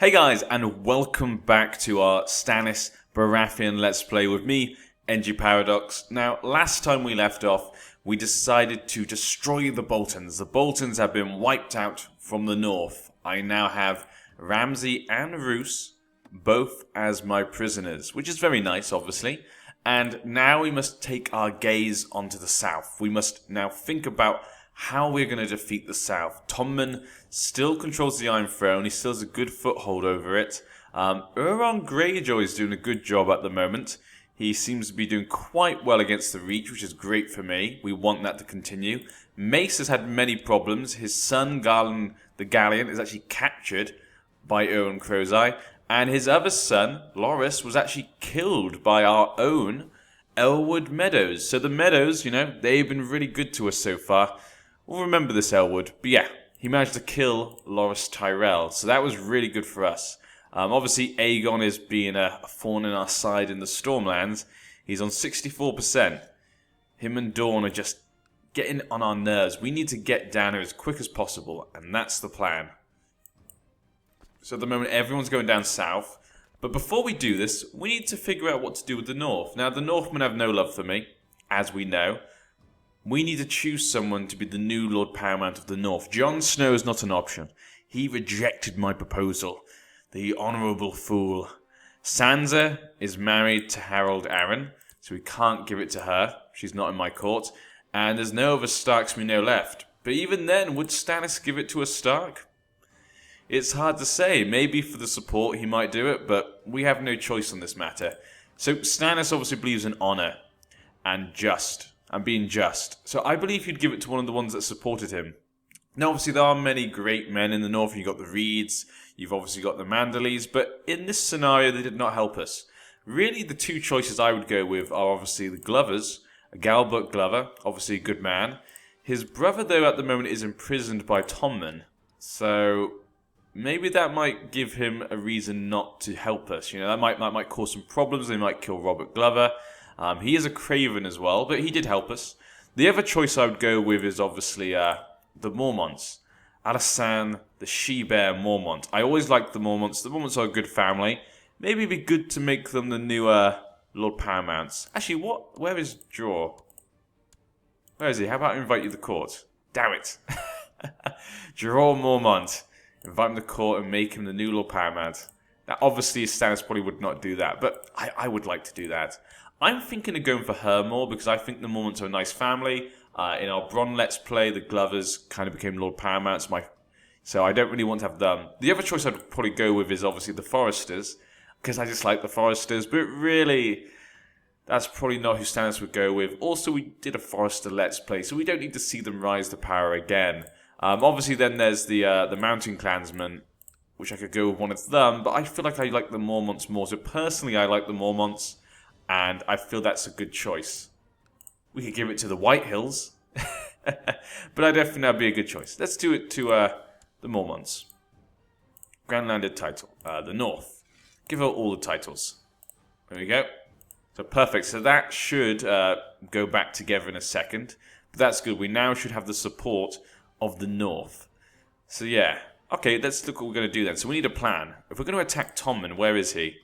Hey guys, and welcome back to our Stannis Baratheon Let's Play with me, NG Paradox. Now, last time we left off, we decided to destroy the Boltons. The Boltons have been wiped out from the north. I now have Ramsay and Roose, both as my prisoners, which is very nice, obviously. And now we must take our gaze onto the south. We must now think about how we're going to defeat the south. Tommen still controls the Iron Throne. He still has a good foothold over it. Euron Greyjoy is doing a good job at the moment. He seems to be doing quite well against the Reach, which is great for me. We want that to continue. Mace has had many problems. His son, Garland the Gallant, is actually captured by Euron Greyjoy. And his other son, Loras, was actually killed by our own Elwood Meadows. So the Meadows, they've been really good to us so far. We'll remember this, Elwood. But yeah, he managed to kill Loras Tyrell. So that was really good for us. Obviously, Aegon is being a thorn in our side in the Stormlands. He's on 64%. Him and Dawn are just getting on our nerves. We need to get down here as quick as possible. And that's the plan. So at the moment, everyone's going down south. But before we do this, we need to figure out what to do with the North. Now, the Northmen have no love for me, as we know. We need to choose someone to be the new Lord Paramount of the North. Jon Snow is not an option. He rejected my proposal. The honourable fool. Sansa is married to Harold Arryn, so we can't give it to her. She's not in my court. And there's no other Starks we know left. But even then, would Stannis give it to a Stark? It's hard to say. Maybe for the support he might do it, but we have no choice on this matter. So Stannis obviously believes in honour and being just. So I believe he'd give it to one of the ones that supported him. Now obviously there are many great men in the north. You've got the Reeds, you've obviously got the Manderleys, but in this scenario they did not help us. Really the two choices I would go with are obviously the Glovers. Galbert Glover, obviously a good man. His brother though at the moment is imprisoned by Tommen. So maybe that might give him a reason not to help us. That might cause some problems. They might kill Robert Glover. He is a Craven as well, but he did help us. The other choice I would go with is obviously the Mormonts. Alysanne, the She-Bear Mormont. I always liked the Mormonts. The Mormonts are a good family. Maybe it'd be good to make them the new Lord Paramounts. Actually, where is Jorah? Where is he? How about I invite you to the court? Damn it. Jorah Mormont. Invite him to court and make him the new Lord Paramount. Now, obviously, Stannis probably would not do that, but I would like to do that. I'm thinking of going for her more because I think the Mormonts are a nice family. In our Bronn Let's Play, the Glovers kind of became Lord Paramounts. So I don't really want to have them. The other choice I'd probably go with is obviously the Foresters, because I just like the Foresters. But really, that's probably not who Stannis would go with. Also, we did a Forester Let's Play, so we don't need to see them rise to power again. Obviously, then there's the Mountain Clansmen, which I could go with one of them. But I feel like I like the Mormonts more. So personally, I like the Mormonts. And I feel that's a good choice. We could give it to the White Hills. But I definitely that'd be a good choice. Let's do it to the Mormonts. Grand Landed title. The North. Give her all the titles. There we go. So perfect. So that should go back together in a second. But that's good. We now should have the support of the North. So yeah. Okay, let's look what we're going to do then. So we need a plan. If we're going to attack Tommen, where is he?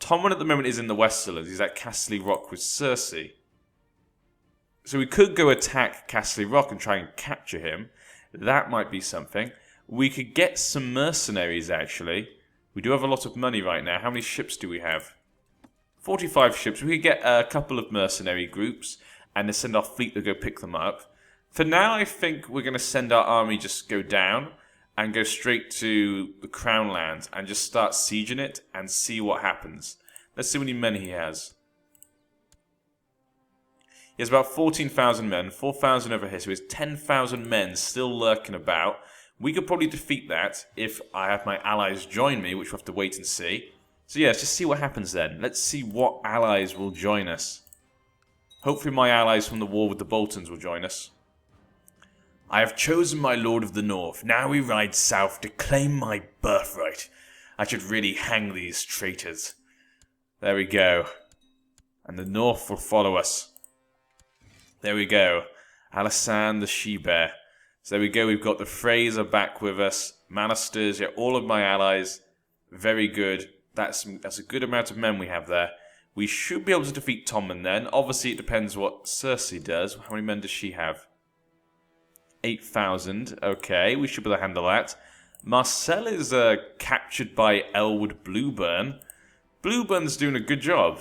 Tommen at the moment is in the Westerlands. He's at Castle Rock with Cersei. So we could go attack Castle Rock and try and capture him. That might be something. We could get some mercenaries, actually. We do have a lot of money right now. How many ships do we have? 45 ships. We could get a couple of mercenary groups and then send our fleet to go pick them up. For now, I think we're going to send our army just go down and go straight to the Crownlands and just start sieging it and see what happens. Let's see how many men he has. He has about 14,000 men, 4,000 over here, so he has 10,000 men still lurking about. We could probably defeat that if I have my allies join me, which we'll have to wait and see. So yeah, let's just see what happens then. Let's see what allies will join us. Hopefully my allies from the war with the Boltons will join us. I have chosen my Lord of the North. Now we ride south to claim my birthright. I should really hang these traitors. There we go. And the North will follow us. There we go. Alysanne the She-Bear. So there we go. We've got the Fraser back with us. Mannisters, yeah, all of my allies. Very good. That's a good amount of men we have there. We should be able to defeat Tommen then. Obviously, it depends what Cersei does. How many men does she have? 8,000. Okay, we should be able to handle that. Marcel is captured by Elwood Blueburn. Blueburn's doing a good job.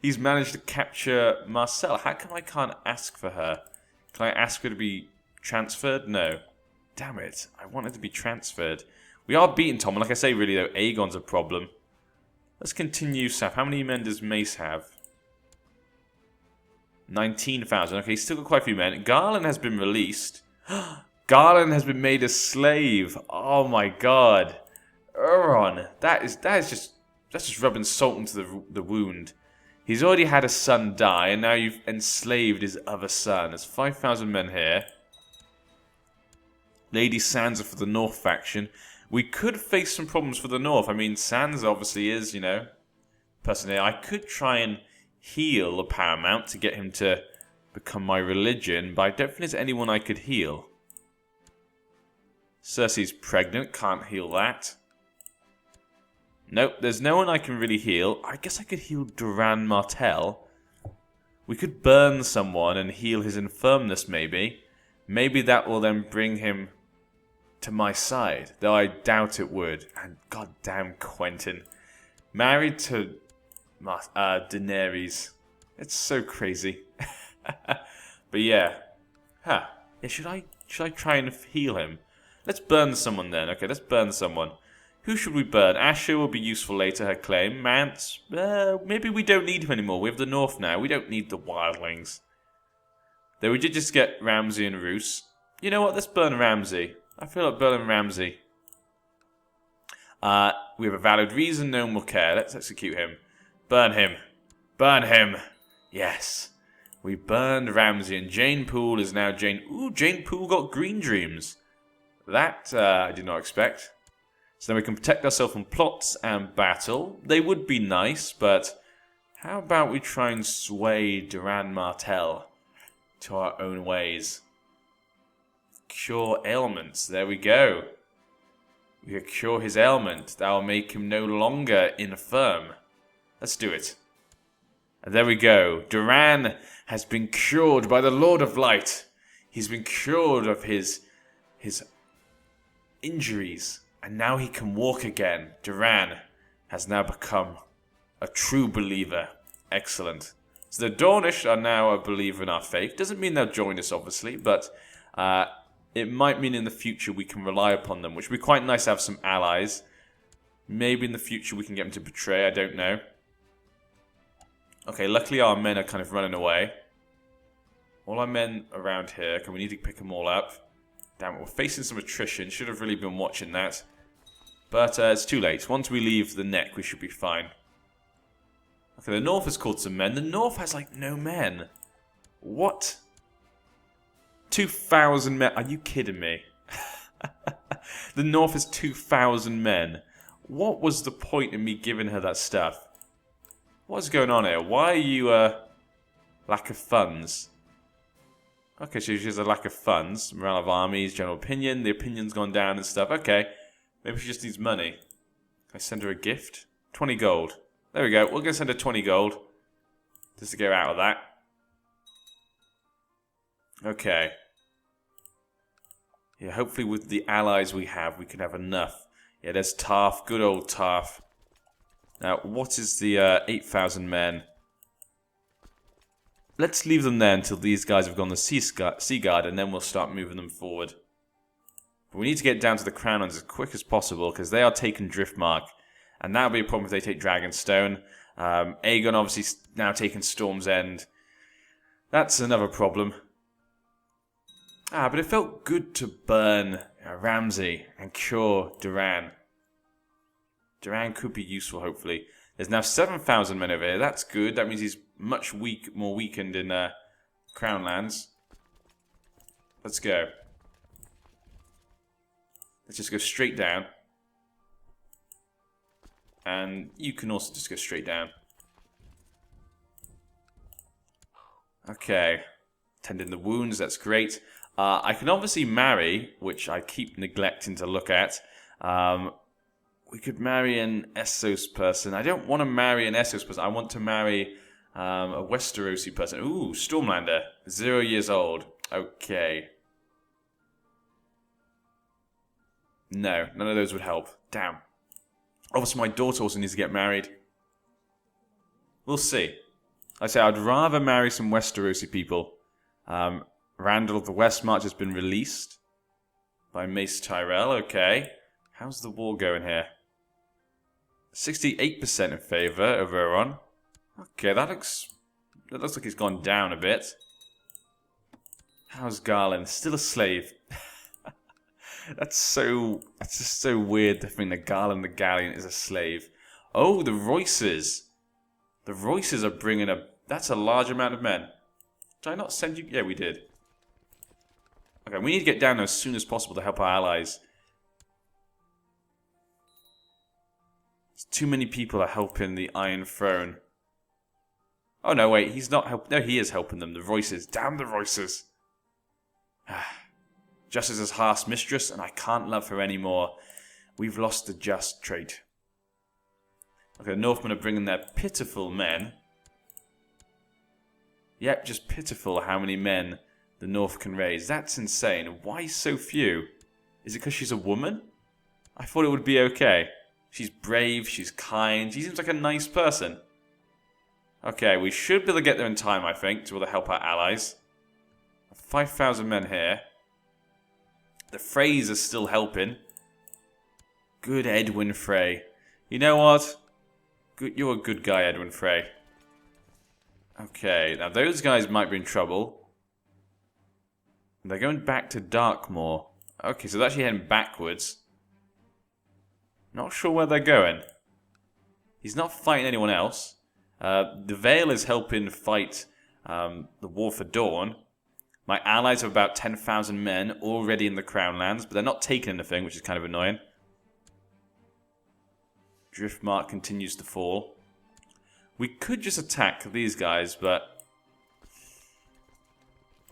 He's managed to capture Marcel. How come I can't ask for her? Can I ask her to be transferred? No. Damn it. I wanted to be transferred. We are beating Tommen. Like I say, really, though, Aegon's a problem. Let's continue south. How many men does Mace have? 19,000. Okay, he's still got quite a few men. Garland has been released. Garland has been made a slave. Oh my god. Euron. That's just rubbing salt into the wound. He's already had a son die, and now you've enslaved his other son. There's 5,000 men here. Lady Sansa for the North faction. We could face some problems for the North. I mean, Sansa obviously is, you know, personally. I could try and heal the Paramount to get him to become my religion, but I don't think there's anyone I could heal. Cersei's pregnant, can't heal that. Nope, there's no one I can really heal. I guess I could heal Doran Martell. We could burn someone and heal his infirmness, maybe. Maybe that will then bring him to my side, though I doubt it would. And goddamn Quentin. Married to Daenerys. It's so crazy. But yeah. Huh. Yeah, should I try and heal him? Let's burn someone then. Okay, let's burn someone. Who should we burn? Asher will be useful later, her claim. Mance, maybe we don't need him anymore. We have the North now. We don't need the wildlings. Though we did just get Ramsay and Roose. You know what? Let's burn Ramsay. I feel like burning Ramsay. We have a valid reason. No one will care. Let's execute him. Burn him. Burn him. Yes. We burned Ramsay, and Jane Poole is now Jane... Ooh, Jane Poole got green dreams. That I did not expect. So then we can protect ourselves from plots and battle. They would be nice, but how about we try and sway Doran Martell to our own ways? Cure ailments. There we go. We can cure his ailment. That will make him no longer infirm. Let's do it. And there we go. Doran has been cured by the Lord of Light. He's been cured of his injuries. And now he can walk again. Doran has now become a true believer. Excellent. So the Dornish are now a believer in our faith. Doesn't mean they'll join us, obviously, but it might mean in the future we can rely upon them, which would be quite nice to have some allies. Maybe in the future we can get them to betray, I don't know. Okay, luckily our men are kind of running away. All our men around here. Okay, we need to pick them all up. Damn it, we're facing some attrition. Should have really been watching that. But it's too late. Once we leave the neck, we should be fine. Okay, the North has called some men. The North has, like, no men. What? 2,000 men. Are you kidding me? The North has 2,000 men. What was the point in me giving her that stuff? What's going on here? Why are you, lack of funds? Okay, so she has a lack of funds. Morale of armies, general opinion. The opinion's gone down and stuff. Okay. Maybe she just needs money. Can I send her a gift? 20 gold. There we go. We're going to send her 20 gold. Just to get her out of that. Okay. Yeah, hopefully with the allies we have, we can have enough. Yeah, there's Tarth. Good old Tarth. Now, what is the 8,000 men? Let's leave them there until these guys have gone the Sea Guard, and then we'll start moving them forward. But we need to get down to the Crownlands as quick as possible, because they are taking Driftmark. And that'll be a problem if they take Dragonstone. Aegon obviously now taking Storm's End. That's another problem. But it felt good to burn Ramsay and cure Doran. Doran could be useful, hopefully. There's now 7,000 men over here. That's good. That means he's much more weakened in Crownlands. Let's go. Let's just go straight down. And you can also just go straight down. Okay. Tending the wounds, that's great. We can obviously marry, which I keep neglecting to look at. We could marry an Essos person. I don't want to marry an Essos person. I want to marry a Westerosi person. Ooh, Stormlander. 0 years old. Okay. No, none of those would help. Damn. Obviously, my daughter also needs to get married. We'll see. I say I'd rather marry some Westerosi people. Randall of the Westmarch has been released by Mace Tyrell. Okay. How's the war going here? 68% in favour of Euron. Okay, that looks like he's gone down a bit. How's Garland? Still a slave. That's just so weird to think that Garland the Galleon is a slave. Oh, the Royces. The Royces are bringing that's a large amount of men. Did I not send you? Yeah, we did. Okay, we need to get down there as soon as possible to help our allies. Too many people are helping the Iron Throne. Oh no, wait, he's not helping. No, he is helping them. The Royces. Damn the Royces. Justice is Hearth's mistress, and I can't love her anymore. We've lost the just trait. Okay, the Northmen are bringing their pitiful men. Yep, just pitiful how many men the North can raise. That's insane. Why so few? Is it because she's a woman? I thought it would be okay. She's brave, she's kind, she seems like a nice person. Okay, we should be able to get there in time, I think, to be able to help our allies. 5,000 men here. The Freys are still helping. Good Edwin Frey. You know what? You're a good guy, Edwin Frey. Okay, now those guys might be in trouble. They're going back to Darkmoor. Okay, so they're actually heading backwards. Not sure where they're going. He's not fighting anyone else. The Vale is helping fight the War for Dawn. My allies have about 10,000 men already in the Crownlands, but they're not taking anything, which is kind of annoying. Driftmark continues to fall. We could just attack these guys, but...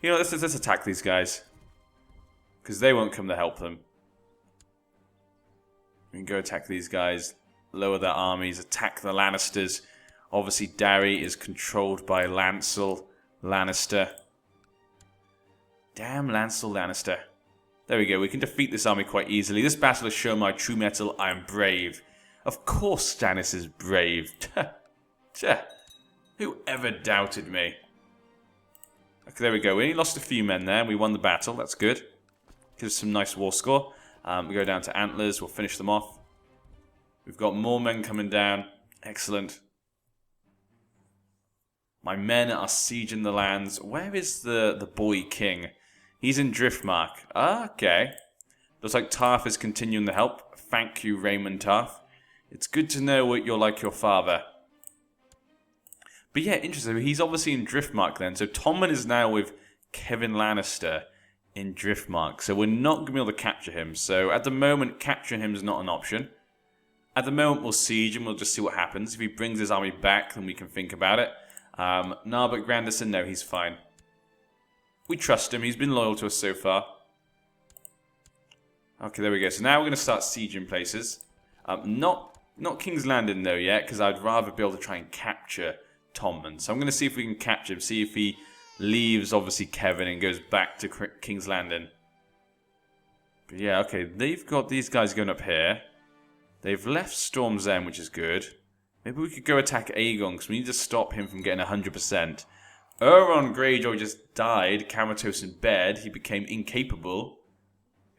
You know, let's attack these guys. Because they won't come to help them. We can go attack these guys, lower their armies, attack the Lannisters. Obviously, Darry is controlled by Lancel Lannister. Damn Lancel Lannister. There we go, we can defeat this army quite easily. This battle has shown my true mettle. I am brave. Of course Stannis is brave. Who ever doubted me? Okay, there we go. We only lost a few men there. We won the battle. That's good. Gives us some nice war score. We go down to Antlers. We'll finish them off. We've got more men coming down. Excellent. My men are sieging the lands. Where is the boy king? He's in Driftmark. Okay. Looks like Tarth is continuing the help. Thank you, Raymond Tarth. It's good to know what you're like your father. But yeah, interesting. He's obviously in Driftmark then. So Tommen is now with Kevin Lannister in Driftmark. So we're not going to be able to capture him. So at the moment, capturing him is not an option. At the moment, we'll siege him. We'll just see what happens. If he brings his army back, then we can think about it. No, but Granderson, no, he's fine. We trust him. He's been loyal to us so far. Okay, there we go. So now we're going to start sieging places. Not King's Landing, though, yet, because I'd rather be able to try and capture Tommen. So I'm going to see if we can capture him. See if he leaves, obviously, Kevin and goes back to King's Landing. But yeah, okay. They've got these guys going up here. They've left Storm's End, which is good. Maybe we could go attack Aegon, because we need to stop him from getting 100%. Euron Greyjoy just died, comatose in bed. He became incapable.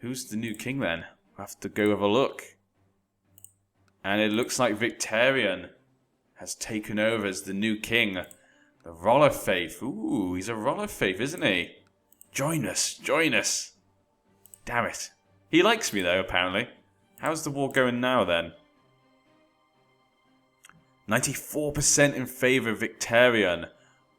Who's the new king, then? We'll have to go have a look. And it looks like Victarion has taken over as the new king. The Rollerfaith. Ooh, he's a Rollerfaith, isn't he? Join us, join us. Damn it. He likes me, though, apparently. How's the war going now, then? 94% in favour of Victarion.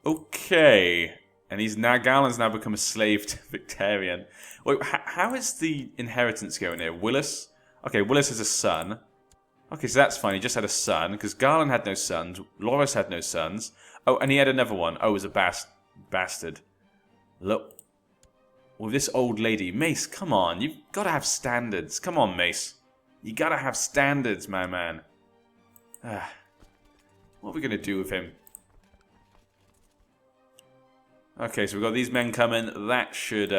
Okay. And Garland's now become a slave to Victarion. Wait, how is the inheritance going here? Willis? Okay, Willis has a son. Okay, so that's fine. He just had a son, because Garland had no sons. Loras had no sons. Oh, and he had another one. Oh, it was a bastard. Look. With this old lady. Mace, come on. You've got to have standards. Come on, Mace. You gotta have standards, my man. What are we gonna do with him? Okay, so we've got these men coming. That should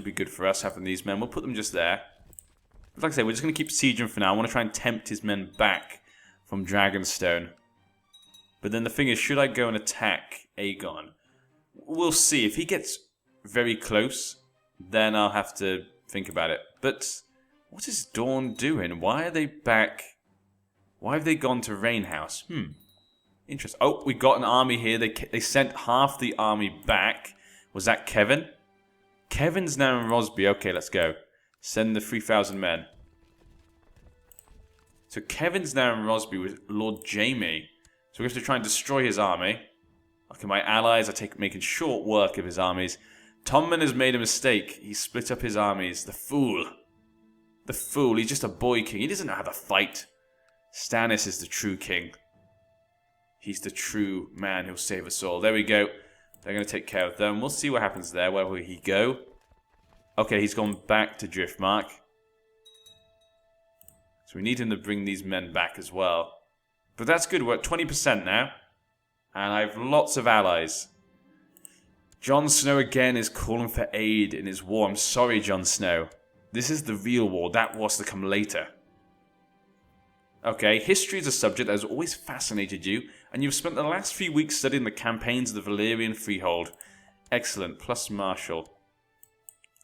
be good for us, having these men. We'll put them just there. But like I say, we're just going to keep sieging for now. I want to try and tempt his men back from Dragonstone. But then the thing is, should I go and attack Aegon? We'll see. If he gets very close, then I'll have to think about it. But what is Dawn doing? Why are they back? Why have they gone to Rainhouse? Interesting. Oh, we got an army here. They sent half the army back. Was that Kevin? Kevin's now in Rosby. Okay, let's go. Send the 3,000 men. So Kevin's now in Rosby with Lord Jaime. So we have to try and destroy his army. Okay, my allies are making short work of his armies. Tommen has made a mistake. He split up his armies. The fool. The fool. He's just a boy king. He doesn't know how to fight. Stannis is the true king. He's the true man who'll save us all. There we go. They're going to take care of them. We'll see what happens there. Where will he go? Okay, he's gone back to Driftmark. So we need him to bring these men back as well. But that's good. We're at 20% now. And I have lots of allies. Jon Snow again is calling for aid in his war. I'm sorry, Jon Snow. This is the real war. That was to come later. Okay, history is a subject that has always fascinated you, and you've spent the last few weeks studying the campaigns of the Valyrian Freehold. Excellent, plus Marshal.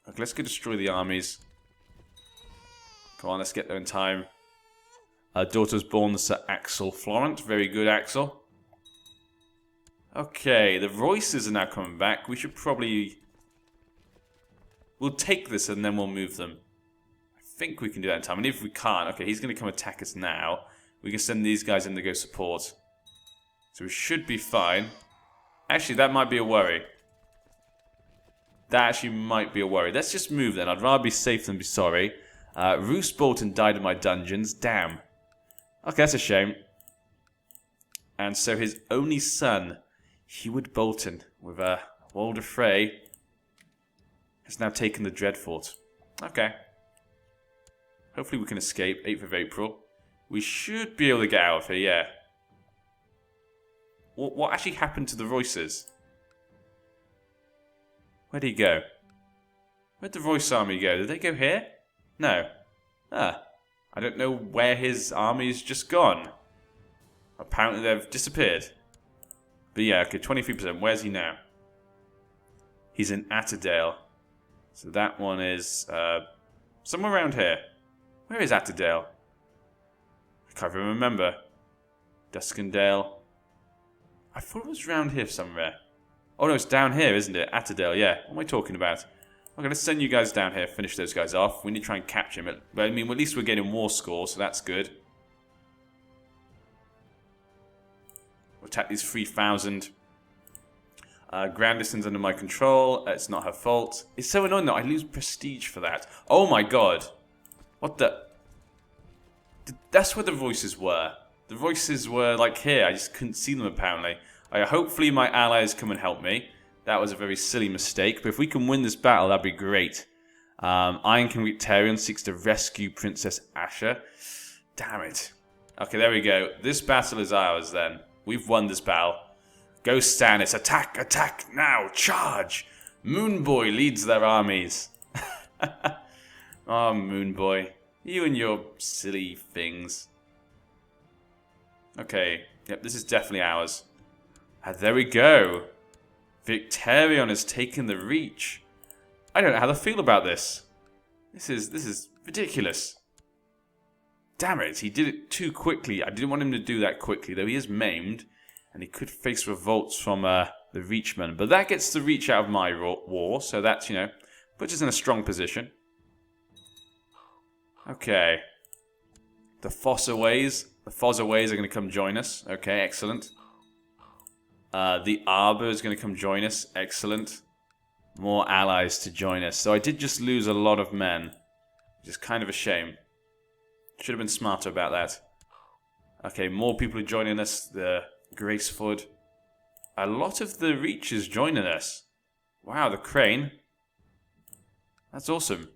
Okay, let's go destroy the armies. Come on, let's get there in time. Daughter's born, Sir Axel Florent. Very good, Axel. Okay, the Royces are now coming back. We should probably... We'll take this and then we'll move them. I think we can do that in time. And if we can't, okay, he's going to come attack us now. We can send these guys in to go support. So we should be fine. Actually, that might be a worry. That actually might be a worry. Let's just move then. I'd rather be safe than be sorry. Roose Bolton died in my dungeons. Damn. Okay, that's a shame. And so his only son, Heward Bolton, with Walder Frey, has now taken the Dreadfort. Okay. Hopefully we can escape. 8th of April. We should be able to get out of here, yeah. What actually happened to the Royces? Where'd he go? Where'd the Royce army go? Did they go here? No. I don't know where his army's just gone. Apparently they've disappeared. But yeah, okay, 23%. Where's he now? He's in Atterdale. So that one is somewhere around here. Where is Atterdale? I can't even remember. Duskendale. I thought it was around here somewhere. Oh no, it's down here, isn't it? Atterdale, yeah. What am I talking about? Okay, let's send you guys down here, finish those guys off. We need to try and capture him. But I mean, at least we're getting war score, so that's good. We'll attack these 3,000. Grandison's under my control. It's not her fault. It's so annoying that I lose prestige for that. Oh my god. What the... That's where the voices were. The voices were like here. I just couldn't see them apparently. Hopefully my allies come and help me. That was a very silly mistake. But if we can win this battle, that'd be great. Iron King Victorian seeks to rescue Princess Asha. Damn it. Okay, there we go. This battle is ours then. We've won this battle. Go Stannis. Attack, attack, now, charge. Moonboy leads their armies. Oh, Moonboy. You and your silly things. Okay. Yep, this is definitely ours. And there we go. Victorion has taken the Reach. I don't know how to feel about this. This is ridiculous. Damn it, he did it too quickly. I didn't want him to do that quickly, though he is maimed. And he could face revolts from the Reachmen. But that gets the Reach out of my war, so that's, you know, puts us in a strong position. Okay. The Fossaways. The Fossaways are going to come join us. Okay, excellent. The Arbor is going to come join us. Excellent. More allies to join us. So I did just lose a lot of men. Which is kind of a shame. Should have been smarter about that. Okay, more people are joining us. The Graceford. A lot of the Reach is joining us. Wow, the Crane. That's awesome.